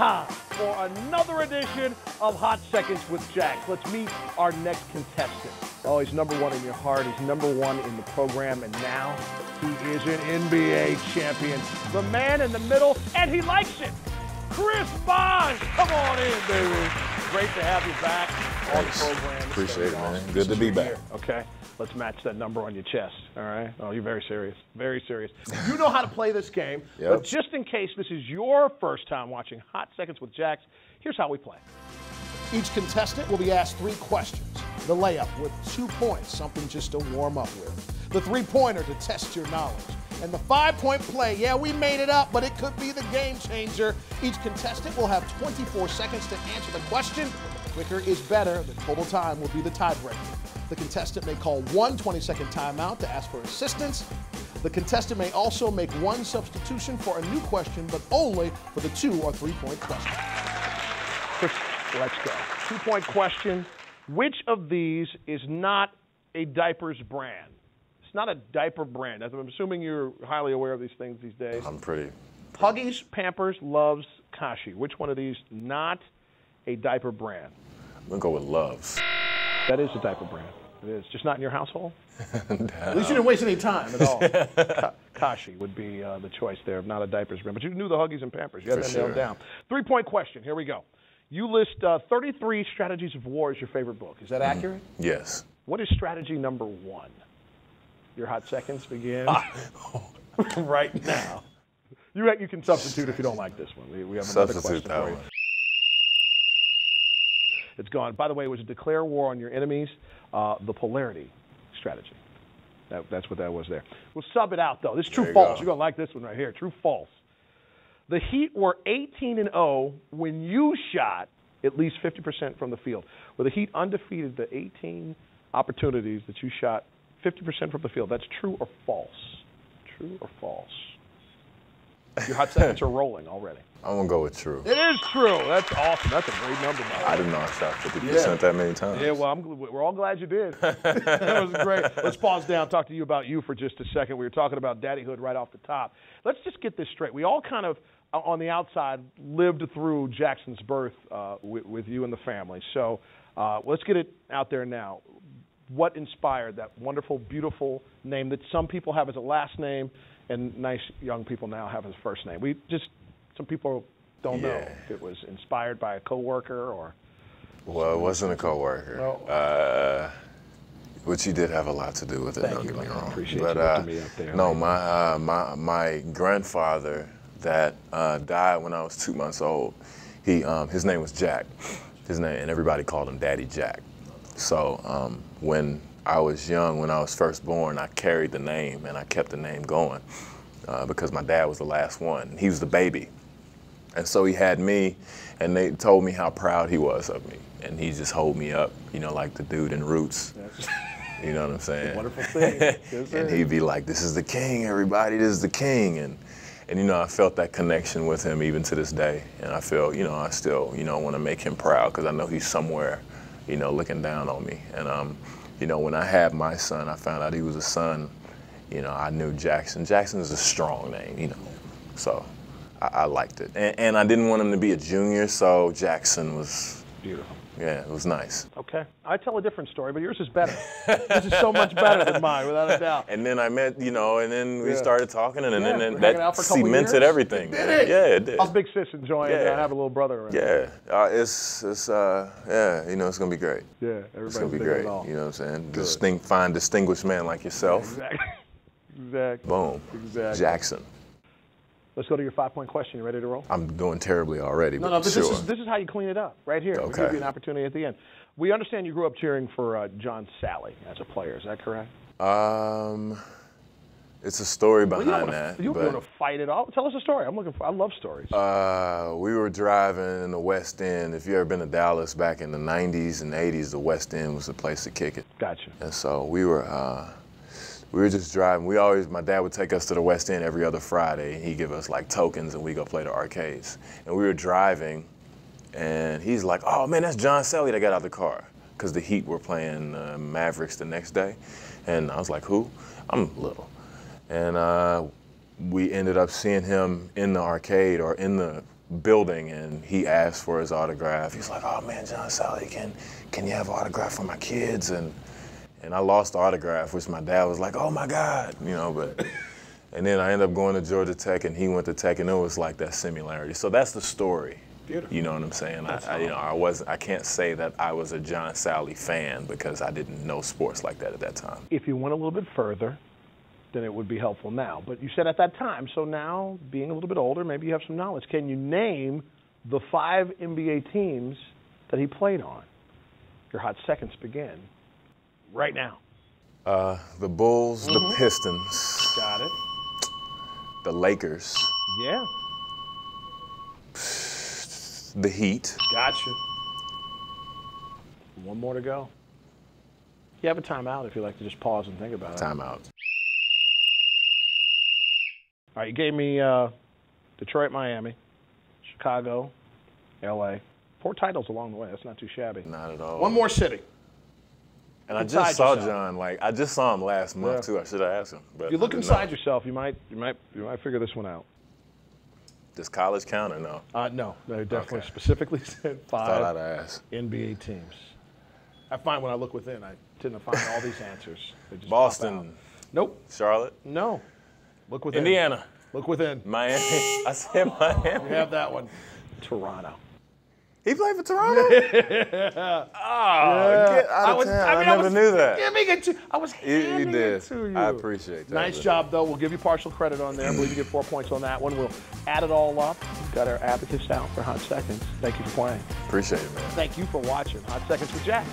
time for another edition of Hot Seconds with Jax. Let's meet our next contestant. Oh, he's number one in your heart. He's number one in the program, and now he is an NBA champion. The man in the middle, and he likes it. Chris Bosh, come on in, baby. Great to have you back on the program. Appreciate it, man. Good to be back. Okay, let's match that number on your chest, all right? Oh, you're very serious, very serious. You know how to play this game, but just in case this is your first time watching Hot Seconds with Jax, here's how we play. Each contestant will be asked 3 questions. The layup with 2 points, something just to warm up with. The 3-pointer to test your knowledge. And the 5-point play, yeah, we made it up, but it could be the game changer. Each contestant will have 24 seconds to answer the question. Quicker is better. The total time will be the tiebreaker. The contestant may call 1 20-second timeout to ask for assistance. The contestant may also make 1 substitution for a new question, but only for the 2 or 3-point question. Chris, let's go. 2-point question. Which of these is not a diapers brand? It's not a diaper brand. I'm assuming you're highly aware of these things these days. I'm pretty. Huggies, Pampers, Loves, Kashi. Which one of these not a diaper brand? I'm going to go with Loves. That is a diaper brand. It is. Just not in your household? At least you didn't waste any time at all. Kashi would be the choice there, not a diapers brand. But you knew the Huggies and Pampers. You had that nailed down. 3-point question. Here we go. You list 33 Strategies of War as your favorite book. Is that accurate? Yes. What is strategy number 1? Your hot seconds begin right now. You can substitute if you don't like this one. We have another question for you. It's gone. By the way, it was a declare war on your enemies, the polarity strategy. That's what that was there. We'll sub it out, though. This is true-false. You're going to like this one right here. True-false. The Heat were 18-0 when you shot at least 50% from the field. Were the Heat undefeated the 18 opportunities that you shot 50% from the field? That's true or false? True or false? Your hot seconds are rolling already. I'm going to go with true. It is true. That's awesome. That's a great number, man. I didn't know I shot 50% that many times. Yeah, well, we're all glad you did. That was great. Let's pause down and talk to you about you for just a second. We were talking about daddyhood right off the top. Let's just get this straight. We all kind of, on the outside, lived through Jackson's birth with you and the family. So let's get it out there now. What inspired that wonderful, beautiful name that some people have as a last name and nice young people now have as a first name? Some people don't know if it was inspired by a coworker or. Well, it wasn't a coworker. No. Which you did have a lot to do with it. Thank don't you, get me wrong. I appreciate you lifting me up there. No, my grandfather that died when I was 2 months old. His name was Jack. And everybody called him Daddy Jack. So when I was young, when I was first born, I carried the name and I kept the name going because my dad was the last one. He was the baby. And so he had me, and they told me how proud he was of me. And he just hold me up, like the dude in Roots. You know what I'm saying? Wonderful thing. And he'd be like, "This is the king, everybody, this is the king." And I felt that connection with him even to this day. And I feel, I still, want to make him proud because I know he's somewhere, looking down on me. And, when I had my son, I found out he was a son. I knew Jackson. Jackson is a strong name, So I liked it. And I didn't want him to be a junior, so Jackson was beautiful. Yeah, it was nice. Okay. I tell a different story, but yours is better. This is so much better than mine, without a doubt. And then I met, and then we started talking, and then that cemented everything. It did. How's Big Sis enjoying it? I have a little brother around. It's it's gonna be great. Yeah, it's gonna be great. You know what I'm saying? Find distinguished man like yourself. Exactly. Boom. Exactly. Jackson. Let's go to your 5-point question. You ready to roll? I'm doing terribly already, but but sure. This is how you clean it up, right here. Okay. We'll give you an opportunity at the end. We understand you grew up cheering for John Sally as a player. Is that correct? It's a story behind that. You don't want to fight it all. Tell us a story. I love stories. We were driving in the West End. If you ever been to Dallas back in the 90s and 80s, the West End was the place to kick it. Gotcha. And so we were just driving. My dad would take us to the West End every other Friday. He'd give us like tokens and we go play the arcades. And we were driving and he's like, "Oh man, that's John Sally that got out of the car." Because the Heat were playing Mavericks the next day. And I was like, "Who?" I'm little. And we ended up seeing him in the arcade or in the building, and he asked for his autograph. He's like, "Oh man, John Sally, can you have an autograph for my kids?" And I lost the autograph, which my dad was like, "Oh my God," you know, but. And then I ended up going to Georgia Tech, and he went to Tech, and it was like that similarity. So that's the story. Beautiful. You know what I'm saying? I can't say that I was a John Sally fan because I didn't know sports like that at that time. If you went a little bit further, then it would be helpful now. But you said at that time, so now, being a little bit older, maybe you have some knowledge. Can you name the 5 NBA teams that he played on? Your hot seconds begin right now. The Bulls, the Pistons. Got it. The Lakers. Yeah. The Heat. Gotcha. One more to go. You have a timeout if you'd like to just pause and think about it. Timeout. All right, you gave me Detroit, Miami, Chicago, L.A. 4 titles along the way. That's not too shabby. Not at all. One more city. And I just saw John. I just saw him last month too. I should have asked him. But if you look inside yourself, you might figure this one out. Does college count or no? No, they definitely specifically said 5 Thought I'd ask. NBA teams. I find when I look within, I tend to find all these answers. They just Boston. pop out. Nope. Charlotte. No. Look within. Indiana. Look within. Miami. I said Miami. You have that one. Toronto. He played for Toronto? Get out of town. I never knew that. I was handing it to you. I appreciate that. Nice job, though. We'll give you partial credit on there. I believe you get 4 points on that one. We'll add it all up. We've got our abacus out for Hot Seconds. Thank you for playing. Appreciate it, man. Thank you for watching Hot Seconds with Jack.